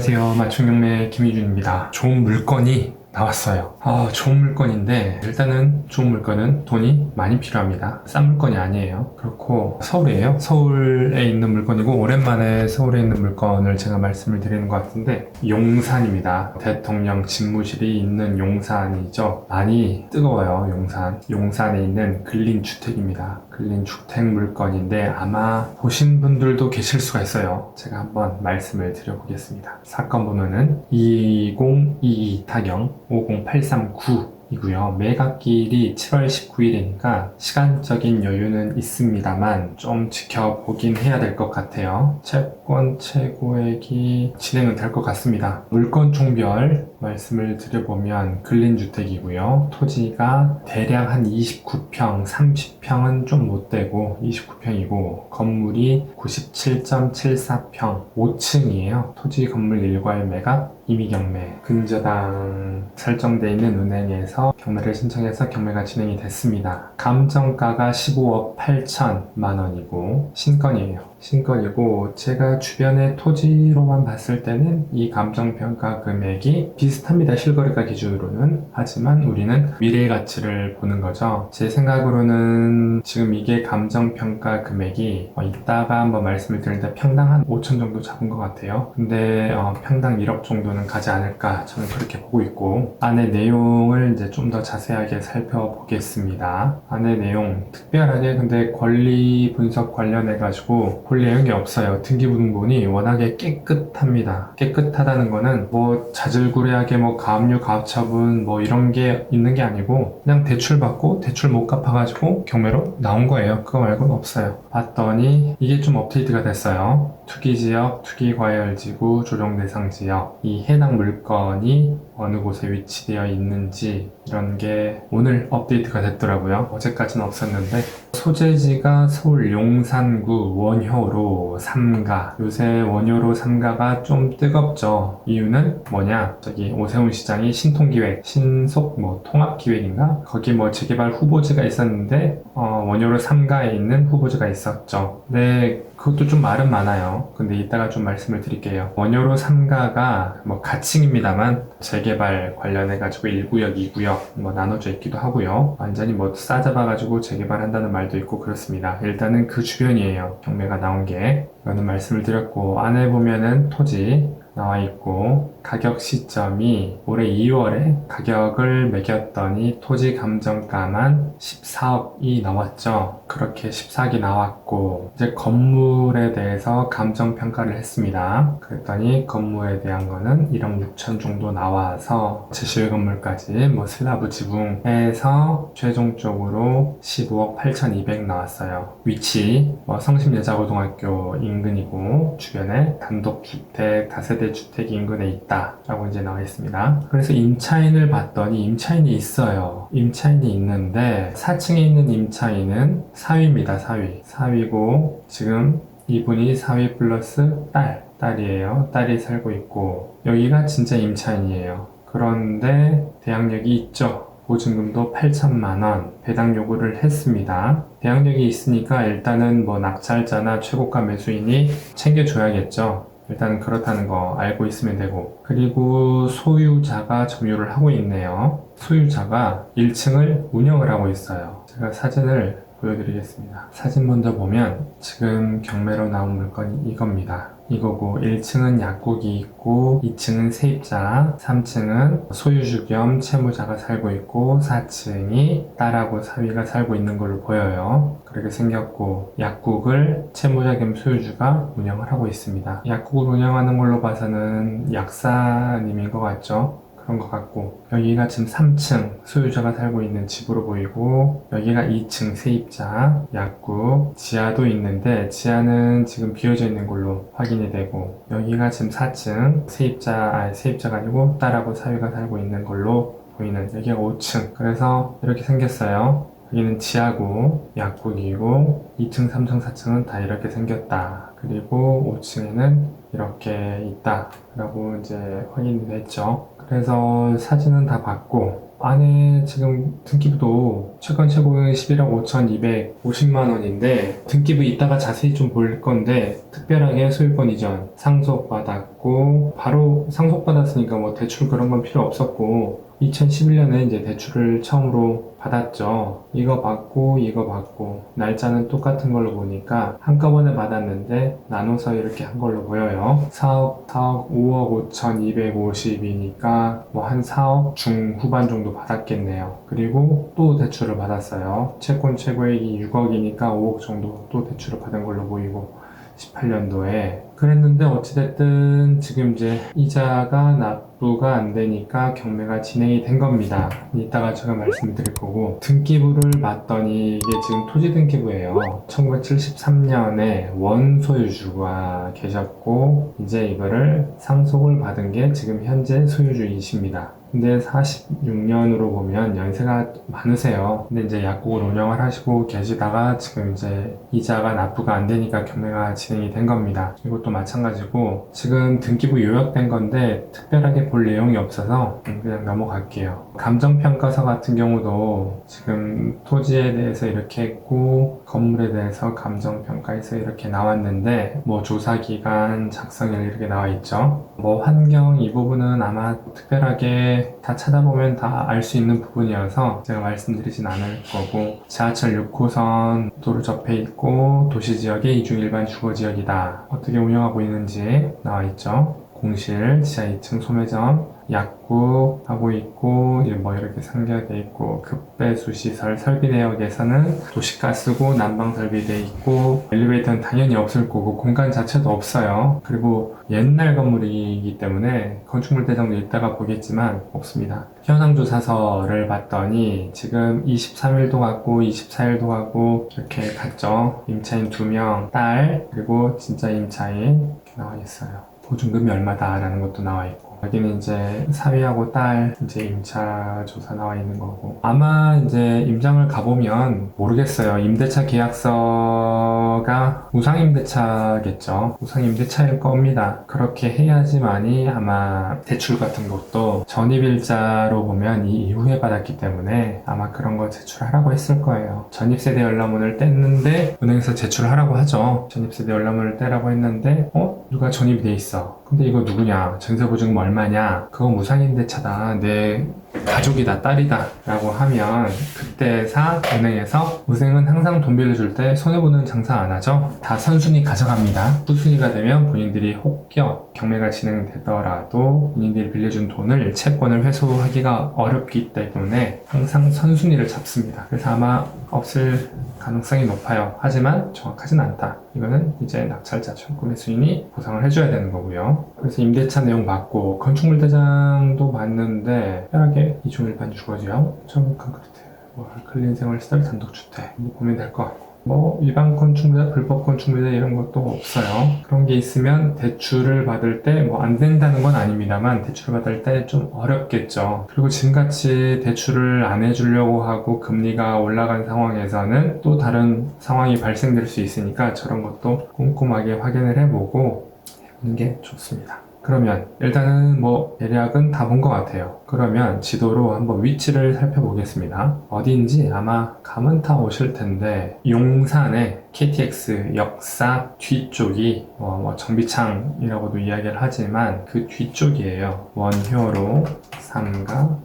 안녕하세요. 맞춤경매 김희준입니다. 좋은 물건이 나왔어요. 좋은 물건인데 일단은 좋은 물건은 돈이 많이 필요합니다. 싼 물건이 아니에요. 그렇고 서울이에요. 서울에 있는 물건이고 오랜만에 서울에 있는 물건을 제가 말씀을 드리는 것 같은데 용산입니다. 대통령 집무실이 있는 용산이죠. 많이 뜨거워요. 용산에 있는 근린주택입니다. 근린주택 물건인데 아마 보신 분들도 계실 수가 있어요. 제가 한번 말씀을 드려보겠습니다. 사건 번호는 2022 타경 50839 이고요. 매각일이 7월 19일이니까 시간적인 여유는 있습니다만 좀 지켜보긴 해야 될 것 같아요. 채권 최고액이 진행은 될 것 같습니다. 물건 총별 말씀을 드려보면 근린주택이고요. 토지가 대략 한 29평, 30평은 좀 못되고 29평이고 건물이 97.74평, 5층이에요. 토지 건물 일괄 매각 임의경매, 근저당 설정되어 있는 은행에서 경매를 신청해서 경매가 진행이 됐습니다. 감정가가 15억 8천만 원이고 신건이고 제가 주변의 토지로만 봤을 때는 이 감정평가 금액이 비슷합니다. 실거래가 기준으로는. 하지만 우리는 미래의 가치를 보는 거죠. 제 생각으로는 지금 이게 감정평가 금액이 이따가 한번 말씀을 드리는데 평당 한 5천 정도 잡은 것 같아요. 근데 평당 1억 정도는 가지 않을까 저는 그렇게 보고 있고 안에 내용을 이제 좀 더 자세하게 살펴보겠습니다. 안에 내용 특별하게 근데 권리 분석 관련해 가지고 볼 내용이 없어요. 등기부등본이 워낙에 깨끗합니다. 깨끗하다는 거는 뭐 자질구레하게 뭐 가압류 가처분 뭐 이런 게 있는 게 아니고 그냥 대출 받고 대출 못 갚아가지고 경매로 나온 거예요. 그거 말고는 없어요. 봤더니 이게 좀 업데이트가 됐어요. 투기지역, 투기과열지구, 조정대상지역 이 해당 물건이 어느 곳에 위치되어 있는지 이런 게 오늘 업데이트가 됐더라고요. 어제까지는 없었는데 소재지가 서울 용산구 원효로 3가 요새 원효로 3가가 좀 뜨겁죠. 이유는 뭐냐 저기 오세훈 시장이 신통기획 신속 뭐 통합기획인가 거기 뭐 재개발 후보지가 있었는데 원효로 3가에 있는 후보지가 있었죠. 네 그것도 좀 말은 많아요. 근데 이따가 좀 말씀을 드릴게요. 원효로 3가가 뭐 가칭입니다만 재개발 관련해가지고 1구역, 2구역 뭐 나눠져 있기도 하고요. 완전히 뭐 싸잡아가지고 재개발한다는 말도 있고 그렇습니다. 일단은 그 주변이에요. 경매가 나온 게. 이거는 말씀을 드렸고 안에 보면은 토지 나와 있고 가격 시점이 올해 2월에 가격을 매겼더니 토지 감정가만 14억이 나왔죠. 그렇게 14억이 나왔고 이제 건물에 대해서 감정평가를 했습니다. 그랬더니 건물에 대한 거는 1억 6천 정도 나와서 제실 건물까지 뭐 슬라브 지붕해서 최종적으로 15억 8,200 나왔어요. 위치 뭐 성심여자고등학교 인근이고 주변에 단독주택 다세대 주택이 인근에 있다 라고 이제 나와 있습니다. 그래서 임차인을 봤더니 임차인이 있어요. 임차인이 있는데 4층에 있는 임차인은 사위입니다. 사위고 지금 이분이 사위 플러스 딸이에요. 딸이 살고 있고 여기가 진짜 임차인이에요. 그런데 대항력이 있죠. 보증금도 8천만 원 배당 요구를 했습니다. 대항력이 있으니까 일단은 뭐 낙찰자나 최고가 매수인이 챙겨줘야겠죠. 일단 그렇다는 거 알고 있으면 되고 그리고 소유자가 점유를 하고 있네요. 소유자가 1층을 운영을 하고 있어요. 제가 사진을 보여드리겠습니다. 사진 먼저 보면 지금 경매로 나온 물건이 이겁니다. 이거고 1층은 약국이 있고 2층은 세입자 3층은 소유주 겸 채무자가 살고 있고 4층이 딸하고 사위가 살고 있는 걸로 보여요. 그렇게 생겼고 약국을 채무자 겸 소유주가 운영을 하고 있습니다. 약국을 운영하는 걸로 봐서는 약사님인 것 같죠? 그런 것 같고 여기가 지금 3층 소유자가 살고 있는 집으로 보이고 여기가 2층 세입자 약국 지하도 있는데 지하는 지금 비어져 있는 걸로 확인이 되고 여기가 지금 4층 세입자가 아니고 딸하고 사위가 살고 있는 걸로 보이는 여기가 5층 그래서 이렇게 생겼어요. 여기는 지하고 약국이고 2층, 3층, 4층은 다 이렇게 생겼다. 그리고 5층에는 이렇게 있다 라고 이제 확인이 됐죠. 그래서 사진은 다 봤고 안에 지금 등기부도 최근 최고액 11억 5,250만 원인데 등기부 이따가 자세히 좀 볼 건데 특별하게 소유권 이전 상속받았고 바로 상속받았으니까 뭐 대출 그런 건 필요 없었고 2011년에 이제 대출을 처음으로 받았죠. 이거 받고 날짜는 똑같은 걸로 보니까 한꺼번에 받았는데 나눠서 이렇게 한 걸로 보여요. 4억 5억 5,250이니까 뭐 한 4억 중후반 정도 받았겠네요. 그리고 또 대출을 받았어요. 채권 최고액이 6억이니까 5억 정도 또 대출을 받은 걸로 보이고 18년도에 그랬는데 어찌됐든 지금 이제 이자가 납부가 안 되니까 경매가 진행이 된 겁니다. 이따가 제가 말씀드릴 거고 등기부를 봤더니 이게 지금 토지 등기부예요. 1973년에 원소유주가 계셨고 이제 이거를 상속을 받은 게 지금 현재 소유주이십니다. 근데 46년으로 보면 연세가 많으세요. 근데 이제 약국을 운영을 하시고 계시다가 지금 이제 이자가 납부가 안 되니까 경매가 진행이 된 겁니다. 이것도 마찬가지고 지금 등기부 요약된 건데 특별하게 볼 내용이 없어서 그냥 넘어갈게요. 감정평가서 같은 경우도 지금 토지에 대해서 이렇게 했고 건물에 대해서 감정평가에서 이렇게 나왔는데 뭐 조사기간, 작성일 이렇게 나와 있죠. 뭐 환경 이 부분은 아마 특별하게 다 찾아보면 다 알 수 있는 부분이어서 제가 말씀드리진 않을 거고 지하철 6호선 도로 접해 있고 도시지역의 이중 일반 주거지역이다. 어떻게 운영하고 있는지 나와 있죠. 공실, 지하 2층 소매점, 약국 하고 있고 뭐 이렇게 상계돼 있고 급배수 시설 설비 내역에서는 도시가스고 난방 설비돼 있고 엘리베이터는 당연히 없을 거고 공간 자체도 없어요. 그리고 옛날 건물이기 때문에 건축물 대장도 이따가 보겠지만 없습니다. 현황조사서를 봤더니 지금 23일도 갔고 24일도 가고 이렇게 갔죠. 임차인 2명, 딸 그리고 진짜 임차인 이렇게 나와 있어요. 보증금이 얼마다 라는 것도 나와 있고 여기는 이제 사위하고 딸 이제 임차 조사 나와 있는 거고 아마 이제 임장을 가보면 모르겠어요. 임대차 계약서가 무상임대차겠죠. 무상임대차일 겁니다. 그렇게 해야지만이 아마 대출 같은 것도 전입일자로 보면 이 이후에 받았기 때문에 아마 그런 거 제출하라고 했을 거예요. 전입세대 열람문을 뗐는데 은행에서 제출하라고 하죠. 전입세대 열람문을 떼라고 했는데 누가 전입이 돼 있어. 근데 이거 누구냐? 전세보증금 얼마냐? 그거 무상임대차다. 내 가족이다, 딸이다 라고 하면 그때사 은행에서 은행은 항상 돈 빌려줄 때 손해보는 장사 안 하죠. 다 선순위 가져갑니다. 후순위가 되면 본인들이 혹여 경매가 진행되더라도 본인들이 빌려준 돈을 채권을 회수하기가 어렵기 때문에 항상 선순위를 잡습니다. 그래서 아마 없을 가능성이 높아요. 하지만 정확하진 않다. 이거는 이제 낙찰자 청구매 수인이 보상을 해줘야 되는 거고요. 그래서 임대차 내용 봤고 건축물 대장도 봤는데 특별하게 이중일반 주거지역, 전국 콘크리트, 클린 생활시설 단독주택 보면 될 것 같고 뭐 일반 건축물이나 불법 건축물이나 이런 것도 없어요. 그런 게 있으면 대출을 받을 때 뭐 안 된다는 건 아닙니다만 대출을 받을 때 좀 어렵겠죠. 그리고 지금같이 대출을 안 해주려고 하고 금리가 올라간 상황에서는 또 다른 상황이 발생될 수 있으니까 저런 것도 꼼꼼하게 확인을 해보고 해보는 게 좋습니다. 그러면 일단은 뭐 대략은 다 본 것 같아요. 그러면 지도로 한번 위치를 살펴보겠습니다. 어디인지 아마 감은 다 오실 텐데 용산의 KTX 역사 뒤쪽이 뭐 정비창이라고도 이야기를 하지만 그 뒤쪽이에요. 원효로 3가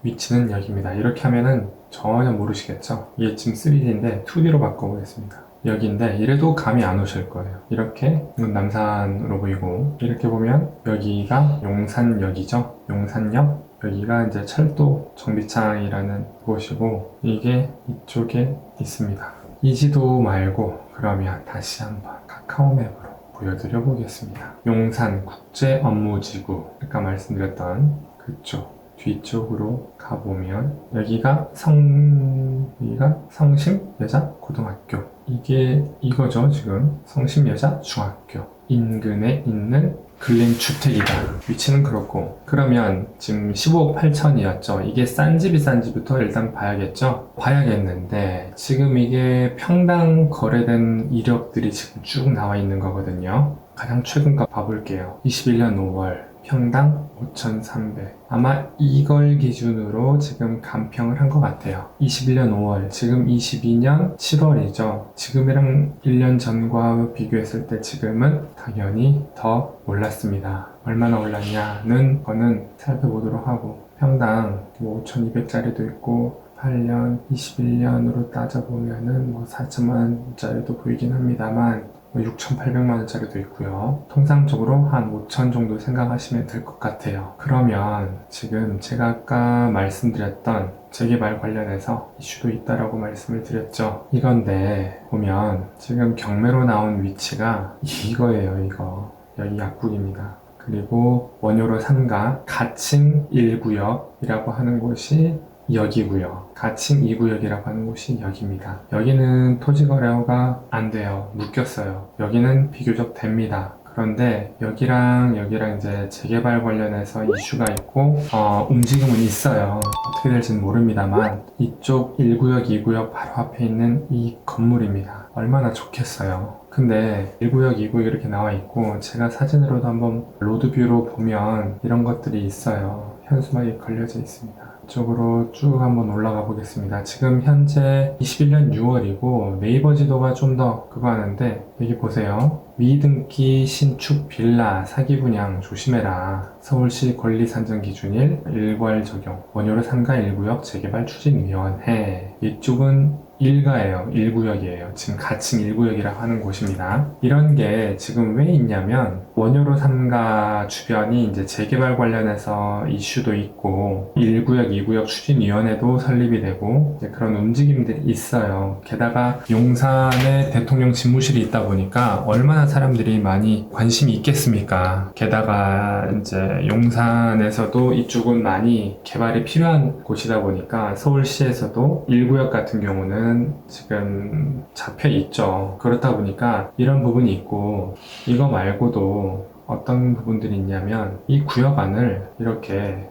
위치는 여기입니다. 이렇게 하면은 전혀 모르시겠죠? 이게 지금 3D인데 2D로 바꿔보겠습니다. 여기인데 이래도 감이 안 오실 거예요. 이렇게 이건 남산으로 보이고 이렇게 보면 여기가 용산역이죠. 용산역 여기가 이제 철도 정비창이라는 곳이고 이게 이쪽에 있습니다. 이 지도 말고 그러면 다시 한번 카카오맵으로 보여드려 보겠습니다. 용산 국제업무지구 아까 말씀드렸던 그쪽 뒤쪽으로 가보면 여기가 성심 여자 고등학교 이게 이거죠. 지금 성심 여자 중학교 인근에 있는 근린 주택이다. 위치는 그렇고. 그러면 지금 15억 8천이었죠. 이게 싼 집이 싼 집부터 일단 봐야겠죠. 봐야겠는데 지금 이게 평당 거래된 이력들이 지금 쭉 나와 있는 거거든요. 가장 최근 거 봐볼게요. 21년 5월 평당 5,300. 아마 이걸 기준으로 지금 간평을 한 것 같아요. 21년 5월, 지금 22년 7월이죠. 지금이랑 1년 전과 비교했을 때 지금은 당연히 더 올랐습니다. 얼마나 올랐냐는 거는 살펴보도록 하고, 평당 5,200짜리도 있고 8년, 21년으로 따져보면은 4천만 원짜리도 보이긴 합니다만 6,800만 원짜리도 있고요. 통상적으로 한 5천 정도 생각하시면 될 것 같아요. 그러면 지금 제가 아까 말씀드렸던 재개발 관련해서 이슈도 있다라고 말씀을 드렸죠. 이건데 보면 지금 경매로 나온 위치가 이거예요. 이거 여기 약국입니다. 그리고 원효로 상가 가칭 1구역이라고 하는 곳이 여기고요. 가칭 2구역이라고 하는 곳이 여기입니다. 여기는 토지거래가 안 돼요. 묶였어요. 여기는 비교적 됩니다. 그런데 여기랑 이제 재개발 관련해서 이슈가 있고 움직임은 있어요. 어떻게 될지는 모릅니다만 이쪽 1구역, 2구역 바로 앞에 있는 이 건물입니다. 얼마나 좋겠어요. 근데 1구역, 2구역 이렇게 나와 있고 제가 사진으로도 한번 로드뷰로 보면 이런 것들이 있어요. 현수막이 걸려져 있습니다. 이쪽으로 쭉 한번 올라가 보겠습니다. 지금 현재 21년 6월이고 네이버 지도가 좀 더 그거 하는데 여기 보세요. 미등기 신축 빌라 사기 분양 조심해라. 서울시 권리산정 기준일 일괄 적용. 원효로 상가 1구역 재개발 추진위원회. 이쪽은 일가예요. 1구역이에요. 지금 가칭 1구역이라고 하는 곳입니다. 이런 게 지금 왜 있냐면 원효로 상가 주변이 이제 재개발 관련해서 이슈도 있고 1구역, 2구역 추진위원회도 설립이 되고 이제 그런 움직임들이 있어요. 게다가 용산에 대통령 집무실이 있다 보니까 얼마나 사람들이 많이 관심이 있겠습니까? 게다가 이제 용산에서도 이쪽은 많이 개발이 필요한 곳이다 보니까 서울시에서도 1구역 같은 경우는 지금 잡혀 있죠. 그렇다 보니까 이런 부분이 있고 이거 말고도 어떤 부분들이 있냐면 이 구역 안을 이렇게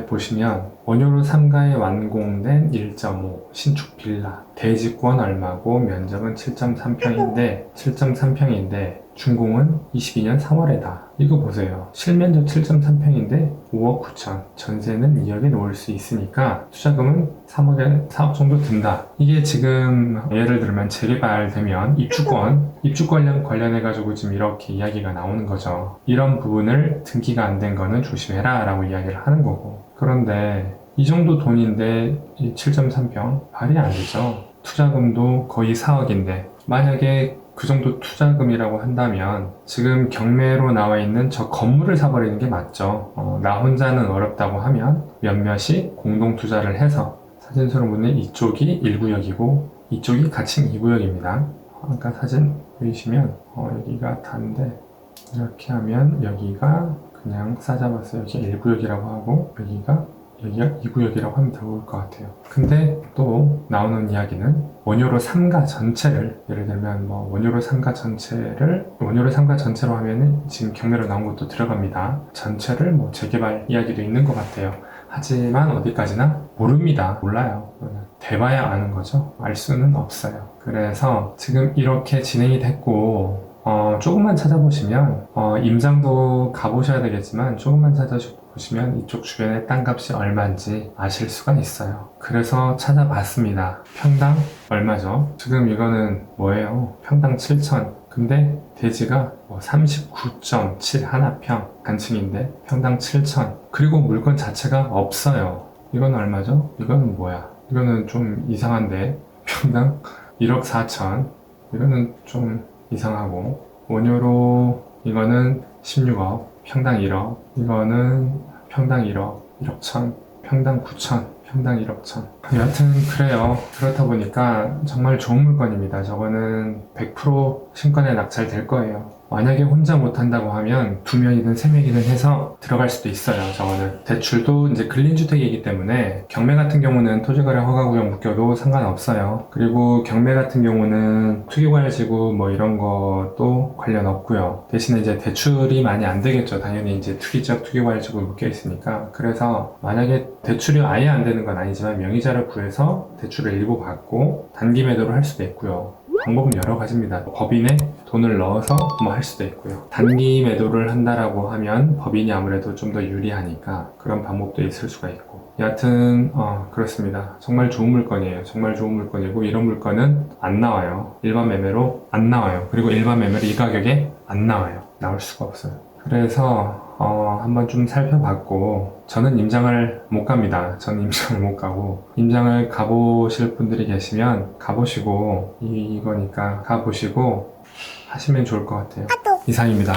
보시면 원효로 3가에 완공된 1.5 신축 빌라 대지권 얼마고 면적은 7.3평인데 준공은 22년 3월에다. 이거 보세요. 실면적 7.3평인데 5억 9천. 전세는 2억에 놓을 수 있으니까 투자금은 4억 정도 든다. 이게 지금 예를 들면 재개발되면 입주권 관련해가지고 지금 이렇게 이야기가 나오는 거죠. 이런 부분을 등기가 안 된 거는 조심해라 라고 이야기를 하는 거고. 그런데 이 정도 돈인데 이 7.3평 말이 안 되죠. 투자금도 거의 4억인데 만약에 그 정도 투자금이라고 한다면 지금 경매로 나와 있는 저 건물을 사버리는 게 맞죠. 나 혼자는 어렵다고 하면 몇몇이 공동 투자를 해서 사진으로 보면 이쪽이 1구역이고 이쪽이 가칭 2구역입니다. 아까 사진 보이시면 여기가 다인데 이렇게 하면 여기가 그냥 싸잡았어요. 여기 1구역이라고 하고 여기가 2구역이라고 하면 좋을 것 같아요. 근데 또 나오는 이야기는 원효로 3가 전체를 예를 들면 원효로 3가 전체로 하면은 지금 경매로 나온 것도 들어갑니다. 전체를 재개발 이야기도 있는 것 같아요. 하지만 어디까지나 모릅니다. 몰라요. 돼봐야 아는 거죠. 알 수는 없어요. 그래서 지금 이렇게 진행이 됐고 조금만 찾아보시면 임장도 가보셔야 되겠지만 조금만 찾아보시면 이쪽 주변의 땅값이 얼마인지 아실 수가 있어요. 그래서 찾아봤습니다. 평당 얼마죠? 지금 이거는 뭐예요? 평당 7천. 근데 대지가 39.7 하나평 단층인데 평당 7천. 그리고 물건 자체가 없어요. 이건 얼마죠? 이거는 뭐야? 이거는 좀 이상한데 평당 1억 4천. 이거는 좀 이상하고 원효로 이거는 16억 평당 1억 이거는 평당 1억 1억 천 평당 9천 평당 1억 천 여하튼 그래요. 그렇다 보니까 정말 좋은 물건입니다. 저거는 100% 신권에 낙찰될 거예요. 만약에 혼자 못한다고 하면 2명이든 3명이든 해서 들어갈 수도 있어요. 저거는 대출도 이제 근린주택이기 때문에 경매 같은 경우는 토지거래 허가구역 묶여도 상관없어요. 그리고 경매 같은 경우는 투기과열지구 뭐 이런 것도 관련 없고요. 대신에 이제 대출이 많이 안 되겠죠. 당연히 이제 투기적 투기과열지구 묶여 있으니까. 그래서 만약에 대출이 아예 안 되는 건 아니지만 명의자를 구해서 대출을 일부 받고 단기 매도를 할 수도 있고요. 방법은 여러 가지입니다. 법인에 돈을 넣어서 뭐 할 수도 있고요. 단기 매도를 한다라고 하면 법인이 아무래도 좀 더 유리하니까 그런 방법도 있을 수가 있고. 여하튼 그렇습니다. 정말 좋은 물건이에요. 정말 좋은 물건이고 이런 물건은 안 나와요. 일반 매매로 안 나와요. 그리고 일반 매매로 이 가격에 안 나와요. 나올 수가 없어요. 그래서 한번 좀 살펴봤고 저는 임장을 못 갑니다. 저는 임장을 못 가고 임장을 가보실 분들이 계시면 가보시고 이거니까 가보시고 하시면 좋을 것 같아요. 이상입니다.